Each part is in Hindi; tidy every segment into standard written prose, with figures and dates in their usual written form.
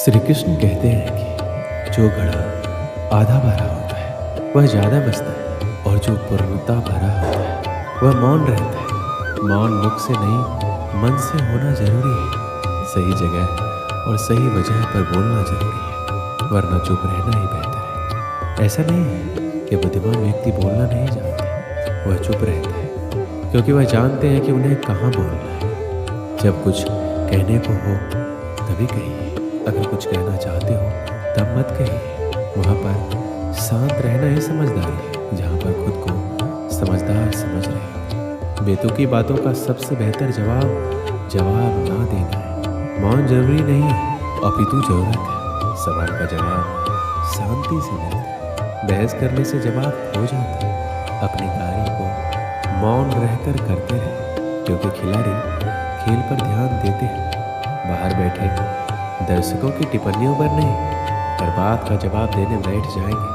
श्री कृष्ण कहते हैं कि जो घड़ा आधा भरा होता है वह ज़्यादा बसता है, और जो पूर्णता भरा होता है वह मौन रहता है। मौन मुख से नहीं मन से होना जरूरी है। सही जगह और सही वजह पर बोलना जरूरी है, वरना चुप रहना ही बेहतर है। ऐसा नहीं है कि बुद्धिमान व्यक्ति बोलना नहीं जानते, वह चुप रहते हैं क्योंकि वह जानते हैं कि उन्हें कहाँ बोलना है। जब कुछ कहने को हो तभी कहिए, अगर कुछ कहना चाहते हो तब मत कहिए। वहाँ पर शांत रहना ही समझदारी है, जहाँ पर खुद को समझदार समझ रहे हो। बेतुकी बातों का सबसे बेहतर जवाब ना देना है। मौन जरूरी नहीं है, अपितु जरूरत है। सवाल का जवाब शांति से मिलता है, बहस करने से जवाब हो जाता है। अपनी कार्य को मौन रहकर करते रहे, क्योंकि खिलाड़ी खेल पर ध्यान देते हैं, बाहर बैठे दर्शकों की टिप्पणियों पर नहीं। पर बात का जवाब देने बैठ जाएंगे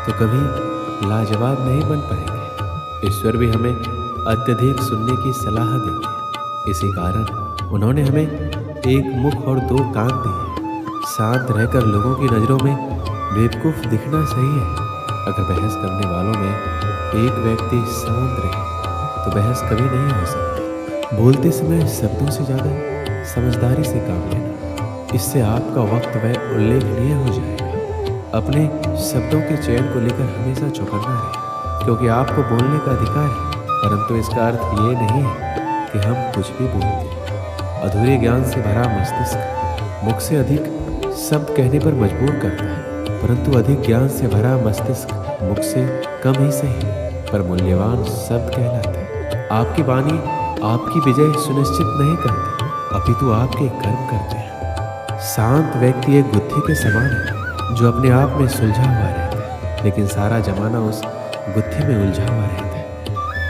तो कभी लाजवाब नहीं बन पाएंगे। ईश्वर भी हमें अत्यधिक सुनने की सलाह देते हैं, इसी कारण उन्होंने हमें एक मुख और दो कान दिए। शांत रहकर लोगों की नज़रों में बेवकूफ़ दिखना सही है। अगर बहस करने वालों में एक व्यक्ति शांत रहे तो बहस कभी नहीं हो सकती। बोलते समय शब्दों से ज़्यादा समझदारी से काम लेना, इससे आपका वक्त वह उल्लेखनीय हो जाएगा। अपने शब्दों के चयन को लेकर हमेशा चौकन्ना रहे, क्योंकि आपको बोलने का अधिकार है, परंतु इसका अर्थ ये नहीं है कि हम कुछ भी बोलते हैं। अधूरे ज्ञान से भरा मस्तिष्क मुख से अधिक शब्द कहने पर मजबूर करता है, परंतु अधिक ज्ञान से भरा मस्तिष्क मुख से कम ही सही पर मूल्यवान शब्द कहलाता है। आपकी वाणी आपकी विजय सुनिश्चित नहीं करती, अपितु आपके कर्म करते हैं। शांत व्यक्ति एक गुत्थी के समान है जो अपने आप में सुलझा हुआ रहता है, लेकिन सारा जमाना उस गुत्थी में उलझा हुआ रहता है।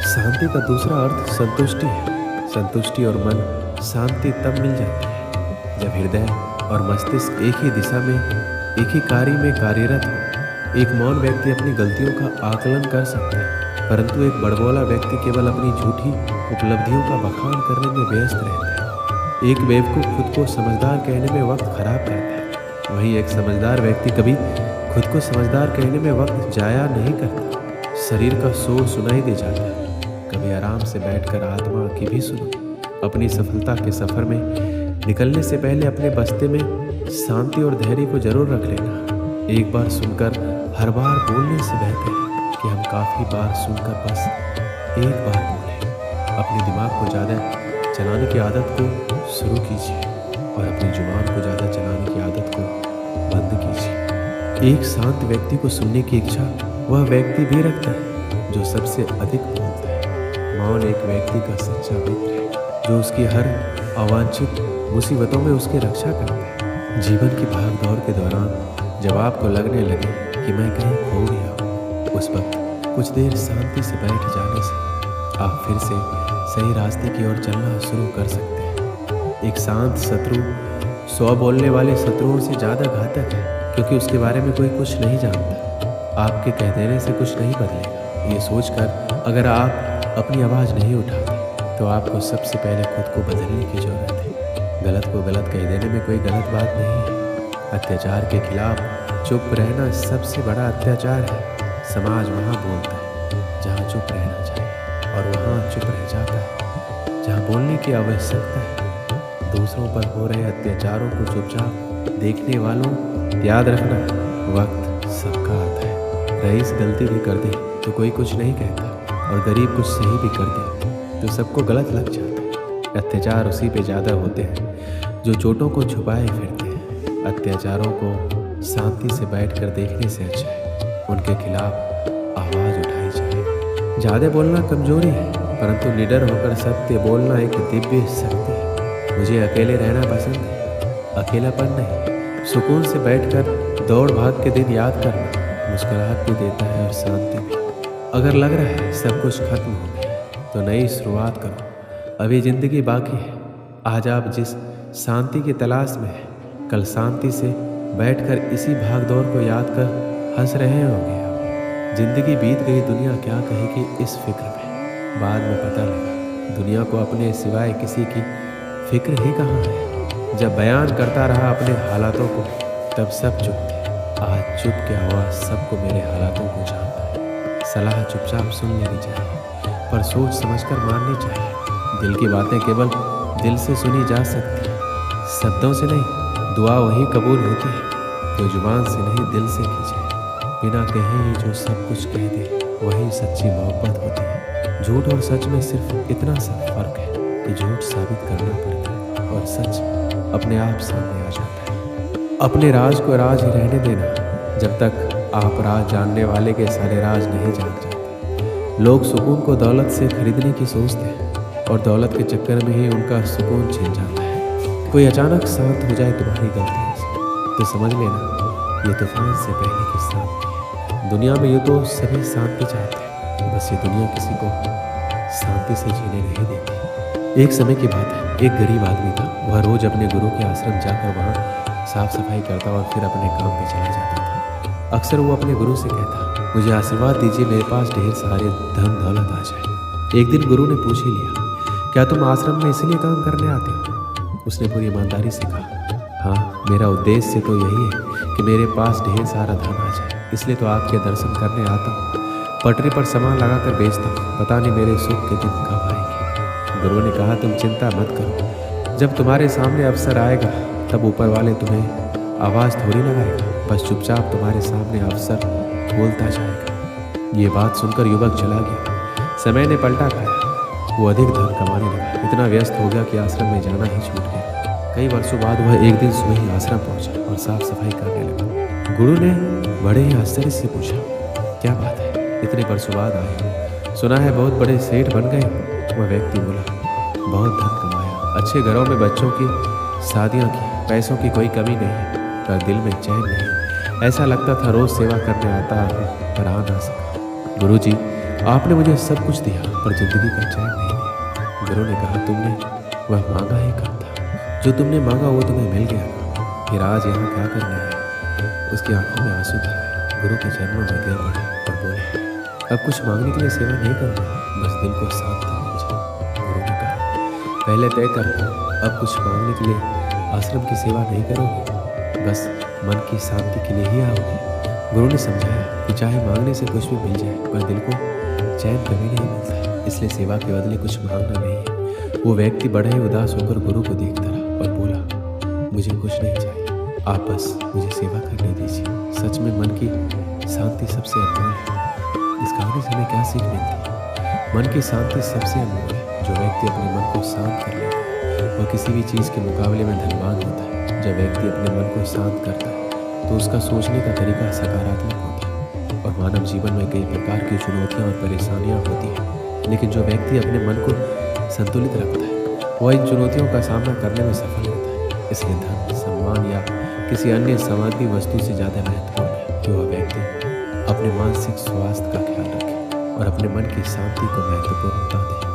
शांति का दूसरा अर्थ संतुष्टि है। संतुष्टि और मन शांति तब मिल जाती है जब हृदय और मस्तिष्क एक ही दिशा में एक ही कार्य में कार्यरत हो। एक मौन व्यक्ति अपनी गलतियों का आकलन कर सकता है, परंतु एक बड़बोला व्यक्ति केवल अपनी झूठी उपलब्धियों का बखान करने में व्यस्त रहता है। एक बेवकूफ़ खुद को समझदार कहने में वक्त खराब करता है, वहीं एक समझदार व्यक्ति कभी खुद को समझदार कहने में वक्त जाया नहीं करता। शरीर का शोर सुनाई दे जाता है, कभी आराम से बैठकर आत्मा की भी सुनो। अपनी सफलता के सफ़र में निकलने से पहले अपने बस्ते में शांति और धैर्य को जरूर रख लेना। एक बार सुनकर हर बार बोलने से बेहतर है कि हम काफ़ी बार सुनकर बस एक बार बोलें। अपने दिमाग को ज़्यादा चलाने की आदत को शुरू कीजिए और अपनी जुबान को ज़्यादा चलाने की आदत को बंद कीजिए। एक शांत व्यक्ति को सुनने की इच्छा वह व्यक्ति भी रखता है जो सबसे अधिक बोलता है। मौन एक व्यक्ति का सच्चा मित्र है जो उसकी हर अवांछित मुसीबतों में उसकी रक्षा करता है। जीवन की भाग दौड़ के दौरान जब आपको लगने लगे कि मैं कहीं खो गया हूँ, उस वक्त कुछ देर शांति से बैठ जाने से आप फिर से सही रास्ते की ओर चलना शुरू कर सकते हैं। एक शांत शत्रु 100 बोलने वाले शत्रुओं से ज़्यादा घातक है, क्योंकि उसके बारे में कोई कुछ नहीं जानता। आपके कह देने से कुछ नहीं बदलेगा। ये सोचकर अगर आप अपनी आवाज़ नहीं उठाते तो आपको सबसे पहले खुद को बदलने की ज़रूरत है। गलत को गलत कह देने में कोई गलत बात नहीं है। अत्याचार के खिलाफ चुप रहना सबसे बड़ा अत्याचार है। समाज वहाँ बोलता है जहाँ चुप रहना चाहिए, और वहाँ चुप रह जाता है जहाँ बोलने की आवश्यकता है। दूसरों पर हो रहे अत्याचारों को चुपचाप देखने वालों, याद रखना वक्त सबका आता है। रईस गलती भी कर दे तो कोई कुछ नहीं कहता, और गरीब कुछ सही भी कर दे तो सबको गलत लग जाता है। अत्याचार उसी पे ज़्यादा होते हैं जो चोटों को छुपाए फिरते हैं। अत्याचारों को शांति से बैठकर देखने से अच्छा है उनके खिलाफ आवाज़ उठाई जाए। ज़्यादा बोलना कमजोरी है, परंतु निडर होकर सत्य बोलना एक दिव्य शक्ति है। मुझे अकेले रहना पसंद है, अकेलापन नहीं। सुकून से बैठकर दौड़ भाग के दिन याद करना मुस्कुराहट भी देता है और शांति भी। अगर लग रहा है सब कुछ खत्म हो गया तो नई शुरुआत करो। अभी ज़िंदगी बाकी है। आज आप जिस शांति की तलाश में हैं, कल शांति से बैठकर इसी भाग दौड़ को याद कर हंस रहे होंगे। अब ज़िंदगी बीत गई, दुनिया क्या कहेगी इस फिक्र में। बाद में पता लगा दुनिया को अपने सिवाय किसी की फिक्र ही कहाँ है। जब बयान करता रहा अपने हालातों को तब सब चुप थे। आज चुप की आवाज़ सबको मेरे हालातों को जानता है। सलाह चुपचाप सुन लेनी चाहिए, पर सोच समझकर माननी चाहिए। दिल की बातें केवल दिल से सुनी जा सकती है, शब्दों से नहीं। दुआ वही कबूल होती है जो जुबान से नहीं दिल से की जाए। बिना कहे ही जो सब कुछ कह दे वही सच्ची मोहब्बत होती है। झूठ और सच में सिर्फ इतना सा फर्क है कि झूठ साबित करना पड़ता है और सच अपने आप सामने आ जाता है। अपने राज को राज ही रहने देना जब तक आप राज जानने वाले के सारे राज नहीं जान जाते। लोग सुकून को दौलत से खरीदने की सोचते हैं और दौलत के चक्कर में ही उनका सुकून छिन जाता है। कोई अचानक शांत हो जाए तुम्हारी गलतियों से तो समझ लेना ये तूफान से पहले की शांति है। दुनिया में ये तो सभी शांति चाहते हैं, बस ये दुनिया किसी को शांति से जीने नहीं देती। एक समय की बात है, एक गरीब आदमी था। वह रोज अपने गुरु के आश्रम जाकर वहाँ साफ सफाई करता और फिर अपने काम पे चला जाता था। अक्सर वो अपने गुरु से कहता, मुझे आशीर्वाद दीजिए, मेरे पास ढेर सारे धन दौलत आ जाए। एक दिन गुरु ने पूछ ही लिया, क्या तुम आश्रम में इसलिए काम करने आते हो? उसने पूरी ईमानदारी से कहा, हाँ, मेरा उद्देश्य तो यही है कि मेरे पास ढेर सारा धन आ जाए, इसलिए तो आपके दर्शन करने आता हूँ। पटरी पर सामान लगाकर बेचता हूँ, पता नहीं मेरे सुख के दिन कब आएंगे। गुरु ने कहा, तुम चिंता मत करो, जब तुम्हारे सामने अवसर आएगा तब ऊपर वाले तुम्हें आवाज़ थोड़ी लगाएगा, बस चुपचाप तुम्हारे सामने अवसर खोलता जाएगा। ये बात सुनकर युवक चला गया। समय ने पलटा खाया, वो अधिक धन कमाने लगा, इतना व्यस्त हो गया कि आश्रम में जाना ही छूट गया। कई वर्षों बाद वह एक दिन सुबह ही आश्रम पहुंचा और साफ सफाई करने लगा। गुरु ने बड़े ही आश्चर्य से पूछा, क्या बात है, इतने वर्षों बाद आए हो? सुना है बहुत बड़े सेठ बन गए। वह व्यक्ति बोला, बहुत धन कमाया, अच्छे घरों में बच्चों की शादियाँ की, पैसों की कोई कमी नहीं, पर दिल में चैन नहीं। ऐसा लगता था रोज सेवा करने आता हूँ पर आ ना सका। गुरु जी, आपने मुझे सब कुछ दिया पर जिंदगी का चैन नहीं दिया। गुरु ने कहा, तुमने वह मांगा ही कब था? जो तुमने मांगा वो तुम्हें मिल गया ना, फिर आज यहाँ क्या करना है? उसकी आंखों में आंसू भर आए। गुरु के चरणों में गिर पड़े और बोले, अब कुछ मांगने के लिए सेवा नहीं करना, बस दिल को शांति मिल जाए। गुरु ने कहा, पहले तय कर लो, अब कुछ मांगने के लिए आश्रम की सेवा नहीं करोगे, बस मन की शांति के लिए ही आओगे। गुरु ने समझाया कि चाहे मांगने से कुछ भी मिल जाए पर दिल को चैन कभी नहीं मिलता, इसलिए सेवा के बदले कुछ मांगना नहीं है। वो व्यक्ति बड़ा ही उदास होकर गुरु को देखता रहा और बोला, मुझे कुछ नहीं चाहिए, आप बस मुझे सेवा करने दीजिए। सच में मन की शांति सबसे अनमोल है। इस कहानी से हमें क्या सीख मिलती है? मन की शांति सबसे अनमोल है। जो व्यक्ति अपने मन को शांत कर लेता है वह किसी भी चीज़ के मुकाबले में धनवान होता है। जब व्यक्ति अपने मन को शांत करता है तो उसका सोचने का तरीका सकारात्मक होता है। और मानव जीवन में कई प्रकार की चुनौतियाँ और परेशानियाँ होती हैं, लेकिन जो व्यक्ति अपने मन को संतुलित रखता है वह इन चुनौतियों का सामना करने में सफल होता है। इसलिए धन, सम्मान या किसी अन्य सामग्री वस्तु से ज़्यादा महत्वपूर्ण है कि वह व्यक्ति अपने मानसिक स्वास्थ्य का ख्याल रखे और अपने मन की शांति को महत्वपूर्णता दे।